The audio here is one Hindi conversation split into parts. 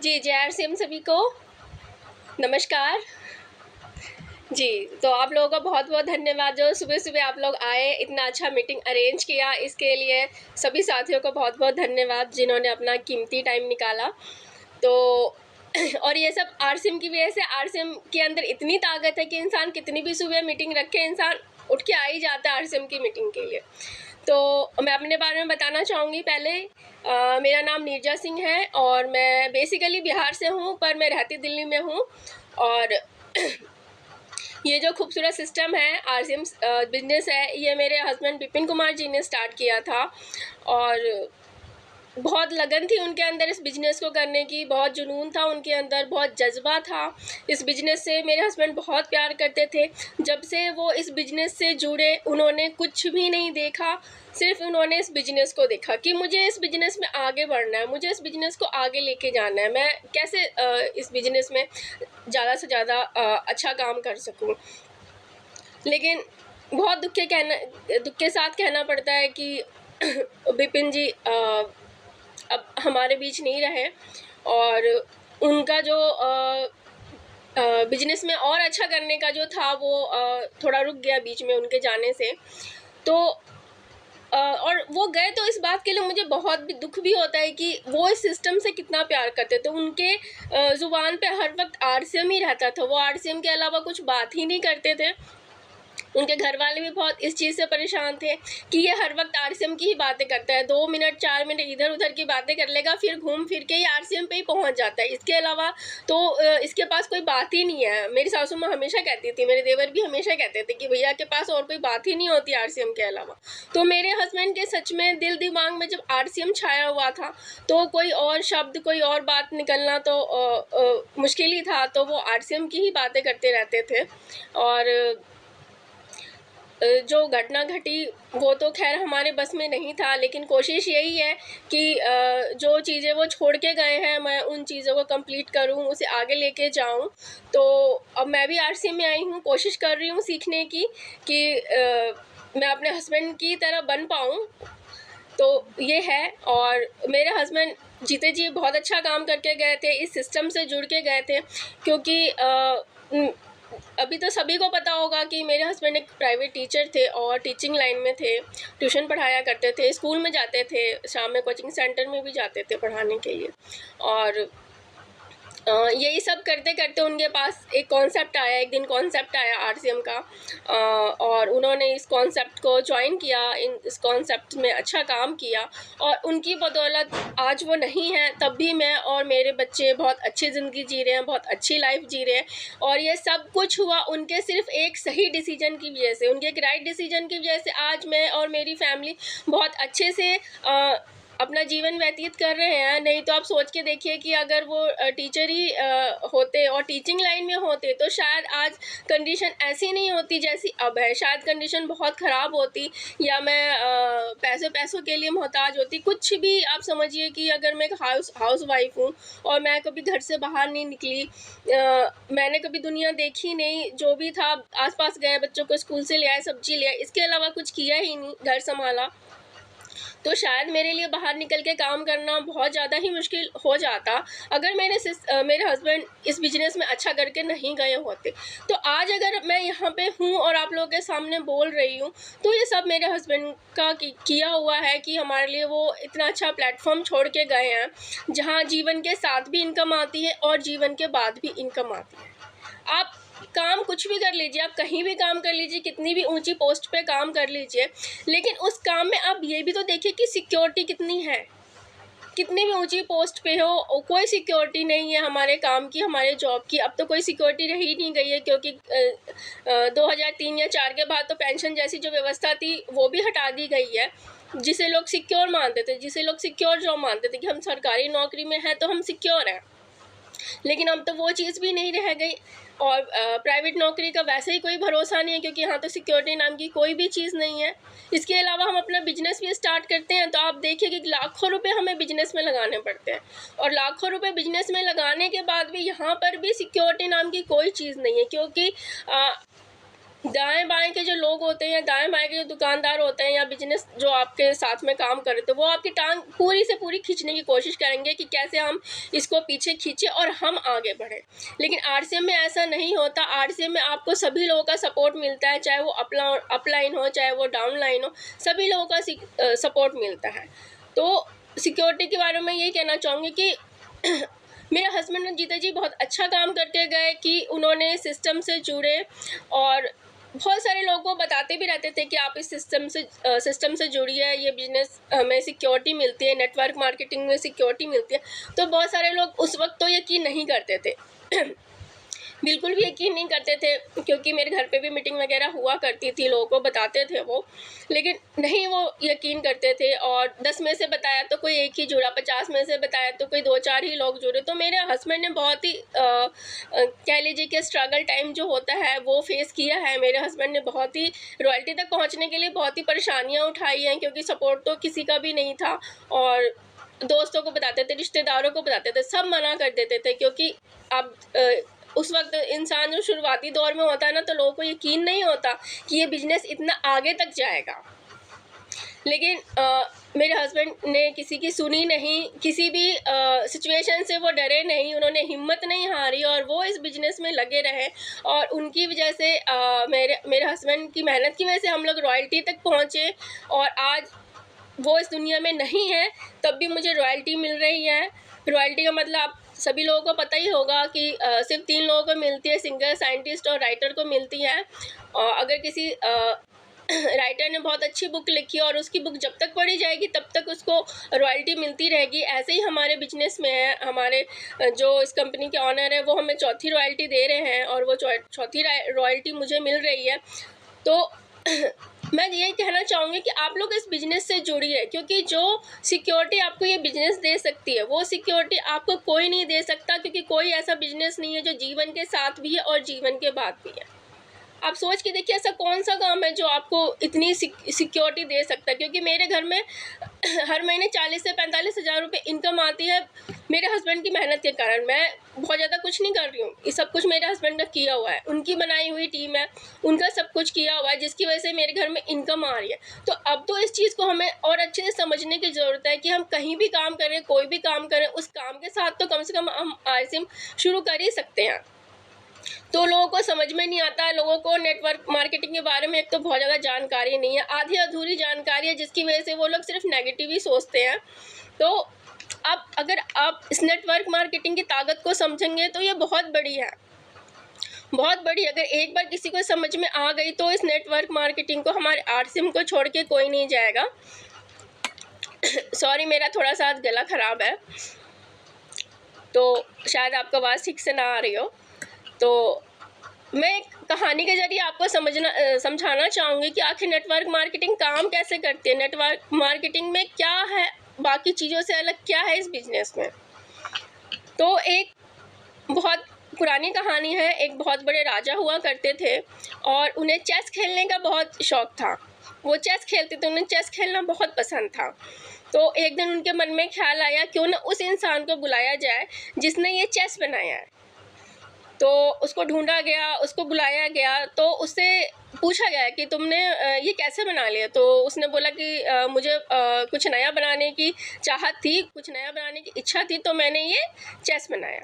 जी, जय आरसीएम सभी को, नमस्कार। जी, तो आप लोगों का बहुत-बहुत धन्यवाद जो सुबह-सुबह आप लोग आए, इतना अच्छा मीटिंग अरेंज किया, इसके लिए सभी साथियों को बहुत-बहुत धन्यवाद जिन्होंने अपना कीमती टाइम निकाला। तो और ये सब आरसीएम की वजह से आरसीएम के अंदर इतनी ताकत है कि इंसान कितनी भी सुबह मीटिंग रखे, इंसान उठ के आ ही जाता है आरसीएम की मीटिंग के लिए। तो मैं अपने बारे में बताना चाहूँगी पहले। मेरा नाम नीरजा सिंह है और मैं बेसिकली बिहार से हूँ, पर मैं रहती दिल्ली में हूँ। और ये जो खूबसूरत सिस्टम है आरसीएम बिजनेस है, ये मेरे हस्बैंड विपिन कुमार जी ने स्टार्ट किया था और बहुत लगन थी उनके अंदर इस बिज़नेस को करने की, बहुत जुनून था उनके अंदर, बहुत जज़्बा था। इस बिज़नेस से मेरे हस्बैंड बहुत प्यार करते थे। जब से वो इस बिज़नेस से जुड़े, उन्होंने कुछ भी नहीं देखा, सिर्फ़ उन्होंने इस बिज़नेस को देखा कि मुझे इस बिज़नेस में आगे बढ़ना है, मुझे इस बिज़नेस को आगे लेके जाना है, मैं कैसे इस बिज़नेस में ज़्यादा से ज़्यादा अच्छा काम कर सकूँ। लेकिन बहुत दुःख के साथ कहना पड़ता है कि विपिन जी अब हमारे बीच नहीं रहे और उनका जो बिजनेस में और अच्छा करने का जो था वो थोड़ा रुक गया बीच में उनके जाने से। तो और वो गए तो इस बात के लिए मुझे बहुत भी दुख भी होता है कि वो इस सिस्टम से कितना प्यार करते थे। उनके ज़ुबान पे हर वक्त आरसीएम ही रहता था, वो आरसीएम के अलावा कुछ बात ही नहीं करते थे। उनके घर वाले भी बहुत इस चीज़ से परेशान थे कि ये हर वक्त आरसीएम की ही बातें करता है, 2 मिनट 4 मिनट इधर उधर की बातें कर लेगा, फिर घूम फिर के ही आरसीएम पे ही पहुंच जाता है। इसके अलावा तो इसके पास कोई बात ही नहीं है। मेरी सासू माँ हमेशा कहती थी, मेरे देवर भी हमेशा कहते थे कि भैया के पास और कोई बात ही नहीं होती आरसीएम के अलावा। तो मेरे हस्बैंड के सच में दिल दिमाग में जब आरसीएम छाया हुआ था तो कोई और शब्द, कोई और बात निकलना तो मुश्किल ही था। तो वो आरसीएम की ही बातें करते रहते थे। और जो घटना घटी वो तो खैर हमारे बस में नहीं था, लेकिन कोशिश यही है कि जो चीज़ें वो छोड़ के गए हैं मैं उन चीज़ों को कंप्लीट करूं, उसे आगे लेके जाऊं। तो अब मैं भी आरसीएम में आई हूं, कोशिश कर रही हूं सीखने की कि मैं अपने हस्बैंड की तरह बन पाऊं। तो ये है। और मेरे हस्बैंड जीते जी बहुत अच्छा काम करके गए थे, इस सिस्टम से जुड़ के गए थे, क्योंकि अभी तो सभी को पता होगा कि मेरे हस्बैंड एक प्राइवेट टीचर थे और टीचिंग लाइन में थे, ट्यूशन पढ़ाया करते थे, स्कूल में जाते थे, शाम में कोचिंग सेंटर में भी जाते थे पढ़ाने के लिए। और यही सब करते करते उनके पास एक कॉन्सेप्ट आया, एक दिन कॉन्सेप्ट आया आरसीएम का, और उन्होंने इस कॉन्सेप्ट को ज्वाइन किया, इस कॉन्सेप्ट में अच्छा काम किया और उनकी बदौलत आज वो नहीं है, तब भी मैं और मेरे बच्चे बहुत अच्छी ज़िंदगी जी रहे हैं, बहुत अच्छी लाइफ जी रहे हैं। और ये सब कुछ हुआ उनके सिर्फ एक सही डिसीजन की वजह से, उनके एक राइट डिसीजन की वजह से आज मैं और मेरी फैमिली बहुत अच्छे से अपना जीवन व्यतीत कर रहे हैं। नहीं तो आप सोच के देखिए कि अगर वो टीचर ही होते और टीचिंग लाइन में होते तो शायद आज कंडीशन ऐसी नहीं होती जैसी अब है, शायद कंडीशन बहुत ख़राब होती, या मैं पैसों के लिए मोहताज होती। कुछ भी आप समझिए कि अगर मैं एक हाउस वाइफ हूँ और मैं कभी घर से बाहर नहीं निकली, मैंने कभी दुनिया देखी नहीं, जो भी था आसपास गए, बच्चों को स्कूल से ले आए, सब्जी ले आए, इसके अलावा कुछ किया ही नहीं, घर संभाला, तो शायद मेरे लिए बाहर निकल के काम करना बहुत ज़्यादा ही मुश्किल हो जाता अगर मेरे हस्बैंड इस बिज़नेस में अच्छा करके नहीं गए होते। तो आज अगर मैं यहाँ पे हूँ और आप लोगों के सामने बोल रही हूँ, तो ये सब मेरे हस्बैंड का किया हुआ है कि हमारे लिए वो इतना अच्छा प्लेटफॉर्म छोड़ के गए हैं, जहाँ जीवन के साथ भी इनकम आती है और जीवन के बाद भी इनकम आती है। आप काम कुछ भी कर लीजिए, आप कहीं भी काम कर लीजिए, कितनी भी ऊंची पोस्ट पे काम कर लीजिए, लेकिन उस काम में आप ये भी तो देखिए कि सिक्योरिटी कितनी है। कितनी भी ऊंची पोस्ट पे हो, कोई सिक्योरिटी नहीं है हमारे काम की, हमारे जॉब की। अब तो कोई सिक्योरिटी रही नहीं गई है, क्योंकि 2003 या 4 के बाद तो पेंशन जैसी जो व्यवस्था थी वो भी हटा दी गई है, जिसे लोग सिक्योर मानते थे, जिसे लोग सिक्योर जॉब मानते थे कि हम सरकारी नौकरी में हैं तो हम सिक्योर हैं। लेकिन अब तो वो चीज़ भी नहीं रह गई और प्राइवेट नौकरी का वैसे ही कोई भरोसा नहीं है, क्योंकि यहाँ तो सिक्योरिटी नाम की कोई भी चीज़ नहीं है। इसके अलावा हम अपना बिजनेस भी स्टार्ट करते हैं तो आप देखिए कि लाखों रुपए हमें बिजनेस में लगाने पड़ते हैं, और लाखों रुपए बिजनेस में लगाने के बाद भी यहाँ पर भी सिक्योरिटी नाम की कोई चीज़ नहीं है, क्योंकि दाएँ-बाएँ के जो लोग होते हैं या दाएँ-बाएँ के जो दुकानदार होते हैं या बिज़नेस जो आपके साथ में काम कर रहे थे, वो आपकी टाँग पूरी से पूरी खींचने की कोशिश करेंगे कि कैसे हम इसको पीछे खींचे और हम आगे बढ़ें। लेकिन आरसीएम में ऐसा नहीं होता। आरसीएम में आपको सभी लोगों का सपोर्ट मिलता है, चाहे वो अपलाइन हो, चाहे वो डाउनलाइन हो, सभी लोगों का सपोर्ट मिलता है। तो सिक्योरिटी के बारे में यही कहना चाहूँगी कि मेरे हस्बैंड रंजीता जी बहुत अच्छा काम करके गए कि उन्होंने सिस्टम से जुड़े और बहुत सारे लोगों को बताते भी रहते थे कि आप इस सिस्टम से जुड़िए, ये बिजनेस हमें सिक्योरिटी मिलती है, नेटवर्क मार्केटिंग में सिक्योरिटी मिलती है। तो बहुत सारे लोग उस वक्त तो यकीन नहीं करते थे बिल्कुल भी यकीन नहीं करते थे, क्योंकि मेरे घर पे भी मीटिंग वगैरह हुआ करती थी, लोगों को बताते थे वो, लेकिन नहीं वो यकीन करते थे। और 10 में से बताया तो कोई एक ही जुड़ा, 50 में से बताया तो कोई 2-4 ही लोग जुड़े। तो मेरे हस्बैंड ने बहुत ही कह लीजिए कि स्ट्रगल टाइम जो होता है वो फेस किया है। मेरे हस्बैंड ने बहुत ही रॉयल्टी तक पहुँचने के लिए बहुत ही परेशानियाँ उठाई हैं, क्योंकि सपोर्ट तो किसी का भी नहीं था। और दोस्तों को बताते थे, रिश्तेदारों को बताते थे, सब मना कर देते थे, क्योंकि अब उस वक्त इंसान जो शुरुआती दौर में होता है ना, तो लोगों को यकीन नहीं होता कि ये बिजनेस इतना आगे तक जाएगा। लेकिन मेरे हस्बैंड ने किसी की सुनी नहीं, किसी भी सिचुएशन से वो डरे नहीं, उन्होंने हिम्मत नहीं हारी और वो इस बिजनेस में लगे रहे। और उनकी वजह से मेरे हस्बैंड की मेहनत की वजह से हम लोग रॉयल्टी तक पहुँचे। और आज वो इस दुनिया में नहीं है, तब भी मुझे रॉयल्टी मिल रही है। रॉयल्टी का मतलब आप सभी लोगों को पता ही होगा कि सिर्फ 3 लोगों को मिलती है, सिंगर, साइंटिस्ट और राइटर को मिलती है। अगर किसी राइटर ने बहुत अच्छी बुक लिखी और उसकी बुक जब तक पढ़ी जाएगी तब तक उसको रॉयल्टी मिलती रहेगी। ऐसे ही हमारे बिजनेस में है, हमारे जो इस कंपनी के ऑनर है वो हमें चौथी रॉयल्टी दे रहे हैं और वो चौथी रॉयल्टी मुझे मिल रही है। तो मैं यही कहना चाहूँगी कि आप लोग इस बिज़नेस से जुड़िए, क्योंकि जो सिक्योरिटी आपको ये बिज़नेस दे सकती है, वो सिक्योरिटी आपको कोई नहीं दे सकता, क्योंकि कोई ऐसा बिज़नेस नहीं है जो जीवन के साथ भी है और जीवन के बाद भी है। आप सोच के देखिए, ऐसा कौन-सा काम है जो आपको इतनी सिक्योरिटी दे सकता है, क्योंकि मेरे घर में हर महीने 40 से 45 हज़ार रुपये इनकम आती है मेरे हस्बैंड की मेहनत के कारण। मैं बहुत ज़्यादा कुछ नहीं कर रही हूँ, ये सब कुछ मेरे हस्बैंड ने किया हुआ है, उनकी बनाई हुई टीम है, उनका सब कुछ किया हुआ है, जिसकी वजह से मेरे घर में इनकम आ रही है। तो अब तो इस चीज़ को हमें और अच्छे से समझने की ज़रूरत है कि हम कहीं भी काम करें, कोई भी काम करें, उस काम के साथ तो कम से कम हम आरसीएम शुरू कर ही सकते हैं। तो लोगों को समझ में नहीं आता है, लोगों को नेटवर्क मार्केटिंग के बारे में एक तो बहुत ज़्यादा जानकारी नहीं है, आधी अधूरी जानकारी है, जिसकी वजह से वो लोग सिर्फ नेगेटिव ही सोचते हैं। तो अब अगर आप इस नेटवर्क मार्केटिंग की ताकत को समझेंगे तो ये बहुत बड़ी है, बहुत बड़ी। अगर एक बार किसी को समझ में आ गई तो इस नेटवर्क मार्केटिंग को, हमारे आरसीएम को छोड़ के कोई नहीं जाएगा। सॉरी, मेरा थोड़ा सा गला ख़राब है, तो शायद आपको आवाज़ ठीक से ना आ रही हो। तो मैं एक कहानी के ज़रिए आपको समझाना चाहूँगी कि आखिर नेटवर्क मार्केटिंग काम कैसे करती है, नेटवर्क मार्केटिंग में क्या है, बाकी चीज़ों से अलग क्या है इस बिज़नेस में। तो एक बहुत पुरानी कहानी है। एक बहुत बड़े राजा हुआ करते थे और उन्हें चेस खेलने का बहुत शौक़ था। वो चेस खेलते थे, उन्हें चेस खेलना बहुत पसंद था। तो एक दिन उनके मन में ख़्याल आया, क्यों ना उस इंसान को बुलाया जाए जिसने ये चेस बनाया है। तो उसको ढूँढा गया, उसको बुलाया गया, तो उससे पूछा गया कि तुमने ये कैसे बना लिया? तो उसने बोला कि मुझे कुछ नया बनाने की चाहत थी, कुछ नया बनाने की इच्छा थी, तो मैंने ये चेस बनाया।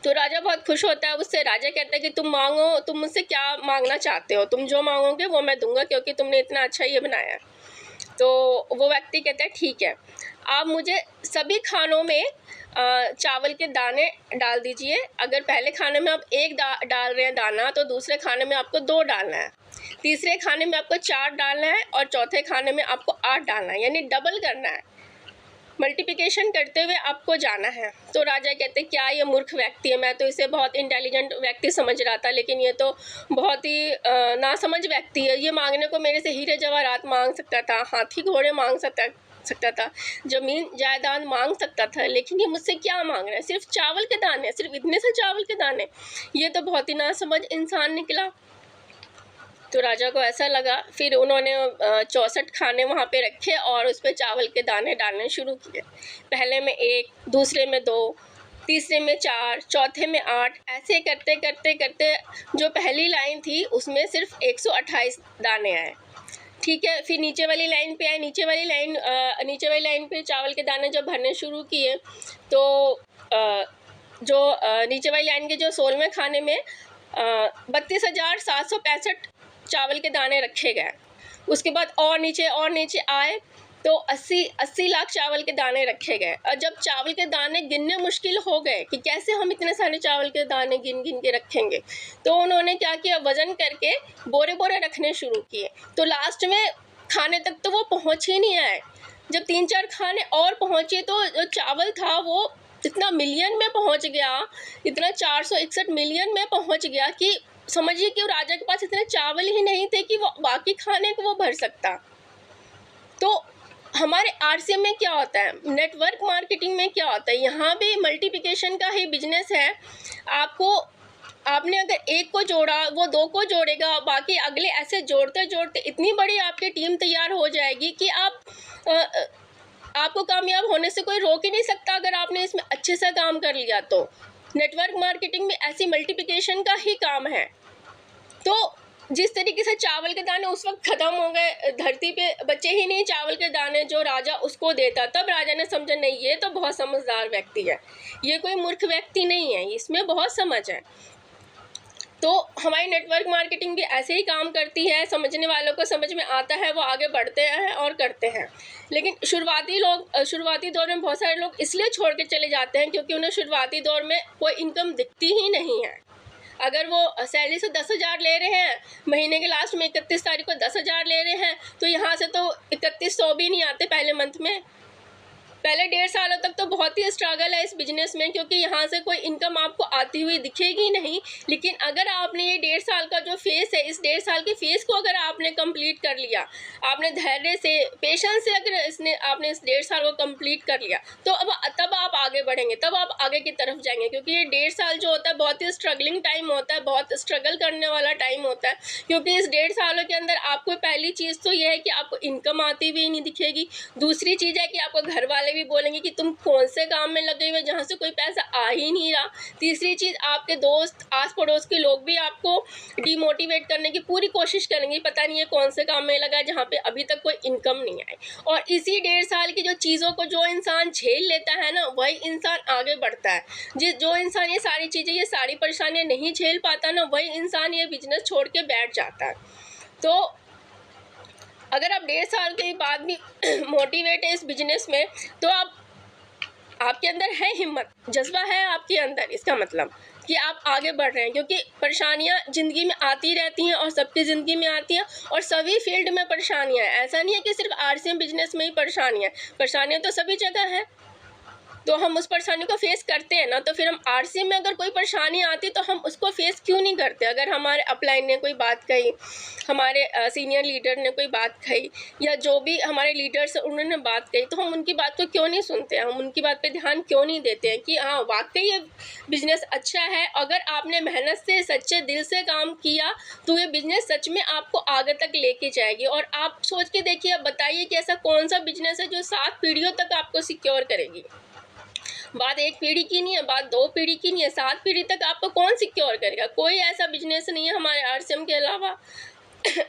तो राजा बहुत खुश होता है उससे। राजा कहता है कि तुम मांगो, तुम मुझसे क्या मांगना चाहते हो? तुम जो मांगोगे वो मैं दूंगा, क्योंकि तुमने इतना अच्छा ये बनाया है। तो वो व्यक्ति कहता है ठीक है, आप मुझे सभी खानों में चावल के दाने डाल दीजिए। अगर पहले खाने में आप 1 डाल रहे हैं दाना, तो दूसरे खाने में आपको 2 डालना है, तीसरे खाने में आपको 4 डालना है और चौथे खाने में आपको 8 डालना है, यानी डबल करना है, मल्टीप्लिकेशन करते हुए आपको जाना है। तो राजा कहते क्या ये मूर्ख व्यक्ति है, मैं तो इसे बहुत इंटेलिजेंट व्यक्ति समझ रहा था, लेकिन ये तो बहुत ही नासमझ व्यक्ति है। ये मांगने को मेरे से हीरे जवाहरात मांग सकता था, हाथी घोड़े मांग सकता था, ज़मीन जायदाद मांग सकता था, लेकिन ये मुझसे क्या मांग रहा है? सिर्फ चावल के दाने, सिर्फ इतने से चावल के दाने। ये तो बहुत ही नासमझ इंसान निकला। तो राजा को ऐसा लगा, फिर उन्होंने 64 खाने वहाँ पे रखे और उस पर चावल के दाने डालने शुरू किए। पहले में 1, दूसरे में 2, तीसरे में 4, चौथे में 8, ऐसे करते करते करते जो पहली लाइन थी उसमें सिर्फ 128 दाने आए। ठीक है, फिर नीचे वाली लाइन पे आए, नीचे वाली लाइन पे चावल के दाने जब भरने शुरू किए तो नीचे वाली लाइन के जो 16वें खाने में 32,765 चावल के दाने रखे गए। उसके बाद और नीचे आए तो 80 लाख चावल के दाने रखे गए। और जब चावल के दाने गिनने मुश्किल हो गए कि कैसे हम इतने सारे चावल के दाने गिन गिन के रखेंगे, तो उन्होंने क्या किया, वजन करके बोरे बोरे रखने शुरू किए। तो लास्ट में खाने तक तो वो पहुंच ही नहीं आए। जब 3-4 खाने और पहुंचे तो जो चावल था वो इतना मिलियन में पहुंच गया, इतना 461 मिलियन में पहुंच गया कि समझिए कि राजा के पास इतने चावल ही नहीं थे कि वो बाकी खाने को वो भर सकता। तो हमारे आरसीएम में क्या होता है, नेटवर्क मार्केटिंग में क्या होता है, यहाँ भी मल्टीप्लिकेशन का ही बिजनेस है। आपने अगर एक को जोड़ा वो 2 को जोड़ेगा, बाकी अगले ऐसे जोड़ते जोड़ते इतनी बड़ी आपकी टीम तैयार हो जाएगी कि आपको कामयाब होने से कोई रोक ही नहीं सकता अगर आपने इसमें अच्छे से काम कर लिया तो। नेटवर्क मार्केटिंग में ऐसी मल्टीप्लिकेशन का ही काम है। तो जिस तरीके से चावल के दाने उस वक्त खत्म हो गए, धरती पे बचे ही नहीं चावल के दाने जो राजा उसको देता, तब राजा ने समझा नहीं ये तो बहुत समझदार व्यक्ति है, ये कोई मूर्ख व्यक्ति नहीं है, इसमें बहुत समझ है। तो हमारी नेटवर्क मार्केटिंग भी ऐसे ही काम करती है। समझने वालों को समझ में आता है, वो आगे बढ़ते हैं और करते हैं। लेकिन शुरुआती दौर में बहुत सारे लोग इसलिए छोड़ के चले जाते हैं क्योंकि उन्हें शुरुआती दौर में कोई इनकम दिखती ही नहीं है। अगर वो सैलरी से 10,000 ले रहे हैं, महीने के लास्ट में 31 तारीख को 10,000 ले रहे हैं, तो यहाँ से तो 3100 भी नहीं आते पहले मंथ में। पहले 1.5 सालों तक तो बहुत ही स्ट्रगल है इस बिजनेस में, क्योंकि यहाँ से कोई इनकम आपको आती हुई दिखेगी नहीं। लेकिन अगर आपने ये 1.5 साल का जो फेस है, इस 1.5 साल के फेस को अगर आपने कंप्लीट कर लिया, आपने धैर्य से, पेशेंस से अगर आपने इस 1.5 साल को कंप्लीट कर लिया, तो तब आप आगे बढ़ेंगे, तब आप आगे की तरफ जाएंगे। क्योंकि ये 1.5 साल जो होता है बहुत ही स्ट्रगलिंग टाइम होता है, बहुत स्ट्रगल करने वाला टाइम होता है। क्योंकि इस 1.5 सालों के अंदर आपको पहली चीज़ तो ये है कि आपको इनकम आती हुई नहीं दिखेगी। दूसरी चीज़ है कि आपको घर वाले भी बोलेंगे कि तुम कौन से काम में लगे हुए जहाँ से कोई पैसा आ ही नहीं रहा। तीसरी चीज़, आपके दोस्त, आस पड़ोस के लोग भी आपको डिमोटिवेट करने की पूरी कोशिश करेंगे, पता नहीं है कौन से काम में लगा है जहाँ पे अभी तक कोई इनकम नहीं आई। और इसी 1.5 साल की जो चीज़ों को जो इंसान झेल लेता है ना, वही इंसान आगे बढ़ता है। जो इंसान ये सारी चीज़ें, ये सारी परेशानियाँ नहीं झेल पाता ना, वही इंसान ये बिजनेस छोड़ के बैठ जाता है। तो अगर आप 1.5 साल के बाद भी मोटिवेट है इस बिजनेस में, तो आपके अंदर है हिम्मत, जज्बा है आपके अंदर, इसका मतलब कि आप आगे बढ़ रहे हैं। क्योंकि परेशानियां ज़िंदगी में आती रहती हैं और सबकी ज़िंदगी में आती हैं, और सभी फील्ड में परेशानियां हैं। ऐसा नहीं है कि सिर्फ आरसीएम बिजनेस में ही परेशानियां तो सभी जगह है। तो हम उस परेशानी को फेस करते हैं ना, तो फिर हम आरसीएम में अगर कोई परेशानी आती तो हम उसको फेस क्यों नहीं करते। अगर हमारे अपलाइन ने कोई बात कही, हमारे सीनियर लीडर ने कोई बात कही, या जो भी हमारे लीडर्स उन्होंने बात कही, तो हम उनकी बात को क्यों नहीं सुनते हैं, हम उनकी बात पे ध्यान क्यों नहीं देते हैं कि हाँ वाकई ये बिजनेस अच्छा है। अगर आपने मेहनत से, सच्चे दिल से काम किया तो ये बिजनेस सच में आपको आगे तक लेके जाएगी। और आप सोच के देखिए, अब बताइए कि ऐसा कौन सा बिजनेस है जो 7 पीढ़ियों तक आपको सिक्योर करेगी। बात 1 पीढ़ी की नहीं है, बात 2 पीढ़ी की नहीं है, 7 पीढ़ी तक आपको कौन सिक्योर करेगा। कोई ऐसा बिजनेस नहीं है हमारे आरसीएम के अलावा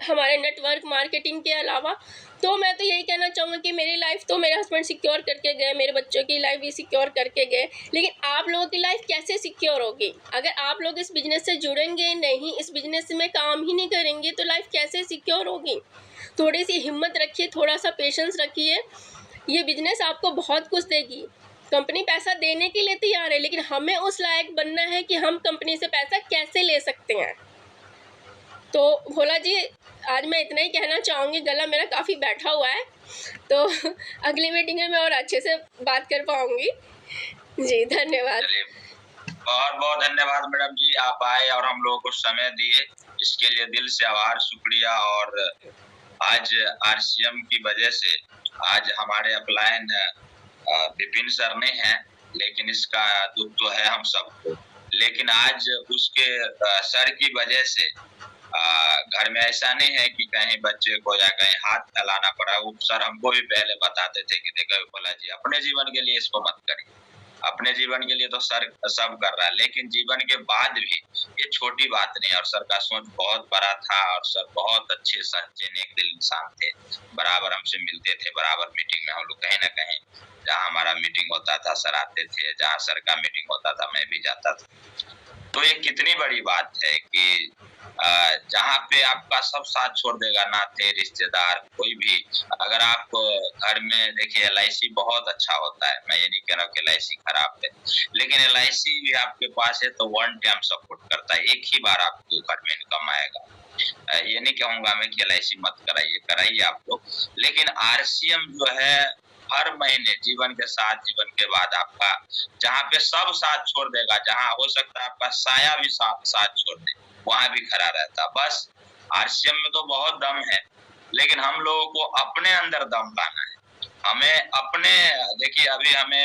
हमारे नेटवर्क मार्केटिंग के अलावा। तो मैं तो यही कहना चाहूँगी कि मेरी लाइफ तो मेरे हस्बैंड सिक्योर करके गए, मेरे बच्चों की लाइफ भी सिक्योर करके गए, लेकिन आप लोगों की लाइफ कैसे सिक्योर होगी अगर आप लोग इस बिजनेस से जुड़ेंगे नहीं, इस बिजनेस में काम ही नहीं करेंगे, तो लाइफ कैसे सिक्योर होगी। थोड़ी सी हिम्मत रखिए, थोड़ा सा पेशेंस रखिए, ये बिजनेस आपको बहुत कुछ देगी। कंपनी पैसा देने के लिए तैयार है, लेकिन हमें उस लायक बनना है कि हम कंपनी से पैसा कैसे ले सकते हैं। तो भोला जी, आज मैं इतना ही कहना चाहूँगी, गला मेरा काफ़ी बैठा हुआ है, तो अगली मीटिंग में मैं और अच्छे से बात कर पाऊँगी। जी धन्यवाद। बहुत बहुत धन्यवाद मैडम जी, आप आए और हम लोगों को समय दिए, इसके लिए दिल से आभार, शुक्रिया। और आज आरसीएम की वजह से आज हमारे अपलाइन विपिन सर नहीं है, लेकिन इसका दुख तो है हम सबको। लेकिन आज उसके सर की वजह से घर में ऐसा नहीं है कि कहीं बच्चे को या कहीं हाथ फैलाना पड़ा। वो सर हमको भी पहले बताते थे कि देखो भोला जी, अपने जीवन के लिए इसको मत करिए, अपने जीवन के लिए तो सर सब कर रहा है, लेकिन जीवन के बाद भी ये छोटी बात नहीं है। और सर का सोच बहुत बड़ा था और सर बहुत अच्छे सच्चे नेक दिल इंसान थे। बराबर हमसे मिलते थे, बराबर मीटिंग में हम लोग कहीं ना कहीं जहाँ हमारा मीटिंग होता था सर आते थे, जहाँ सर का मीटिंग होता था मैं भी जाता था। तो ये कितनी बड़ी बात है कि जहाँ पे आपका सब साथ छोड़ देगा, नाते रिश्तेदार कोई भी, अगर आप घर में देखिए LIC बहुत अच्छा होता है, मैं ये नहीं कह रहा कि LIC खराब है, लेकिन LIC भी आपके पास है तो वन टाइम सपोर्ट करता है, एक ही बार आपको घर में इनकम आएगा। ये नहीं कहूंगा मैं कि LIC मत कराइए, कराइए आप लोग, लेकिन RCM जो है हर महीने जीवन के साथ, जीवन के बाद आपका जहाँ पे सब साथ छोड़ देगा, जहाँ हो सकता है आपका साया भी साथ छोड़ दे, वहां भी खड़ा रहता। बस RCM में तो बहुत दम है, लेकिन हम लोगों को अपने अंदर दम लाना है। हमें अपने, देखिए अभी हमें